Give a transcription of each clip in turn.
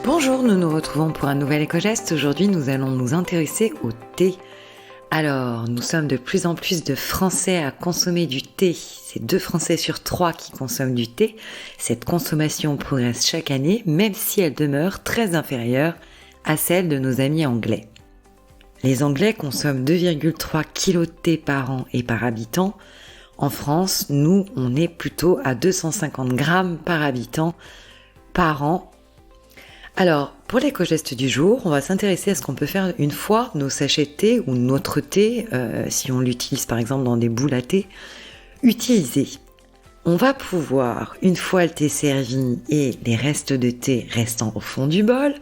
Bonjour, nous nous retrouvons pour un nouvel éco-geste. Aujourd'hui, nous allons nous intéresser au thé. Alors, nous sommes de plus en plus de Français à consommer du thé. C'est 2 Français sur 3 qui consomment du thé. Cette consommation progresse chaque année, même si elle demeure très inférieure à celle de nos amis anglais. Les Anglais consomment 2,3 kg de thé par an et par habitant. En France, nous, on est plutôt à 250 grammes par habitant par an. Alors, pour l'éco-geste du jour, on va s'intéresser à ce qu'on peut faire une fois nos sachets de thé ou notre thé, si on l'utilise par exemple dans des boules à thé, utilisés. On va pouvoir, une fois le thé servi et les restes de thé restant au fond du bol,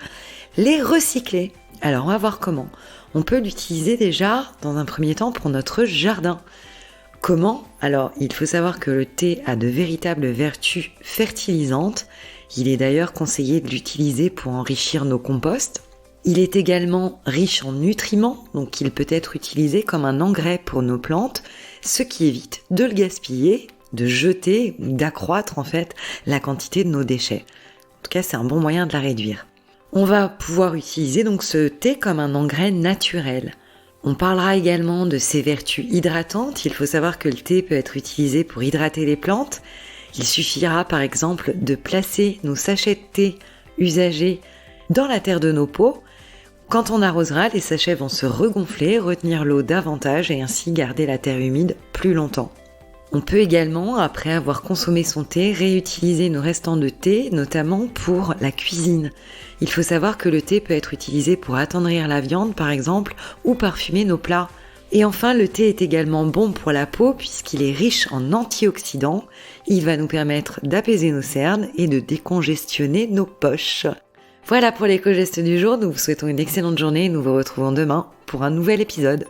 les recycler. Alors, on va voir comment. On peut l'utiliser déjà, dans un premier temps, pour notre jardin. Comment ? Alors, il faut savoir que le thé a de véritables vertus fertilisantes. Il est d'ailleurs conseillé de l'utiliser pour enrichir nos composts. Il est également riche en nutriments, donc il peut être utilisé comme un engrais pour nos plantes, ce qui évite de le gaspiller, de jeter ou d'accroître en fait la quantité de nos déchets. En tout cas, c'est un bon moyen de la réduire. On va pouvoir utiliser donc ce thé comme un engrais naturel. On parlera également de ses vertus hydratantes. Il faut savoir que le thé peut être utilisé pour hydrater les plantes. Il suffira par exemple de placer nos sachets de thé usagés dans la terre de nos pots. Quand on arrosera, les sachets vont se regonfler, retenir l'eau davantage et ainsi garder la terre humide plus longtemps. On peut également, après avoir consommé son thé, réutiliser nos restants de thé, notamment pour la cuisine. Il faut savoir que le thé peut être utilisé pour attendrir la viande par exemple ou parfumer nos plats. Et enfin, le thé est également bon pour la peau puisqu'il est riche en antioxydants. Il va nous permettre d'apaiser nos cernes et de décongestionner nos poches. Voilà pour l'éco-geste du jour. Nous vous souhaitons une excellente journée et nous vous retrouvons demain pour un nouvel épisode.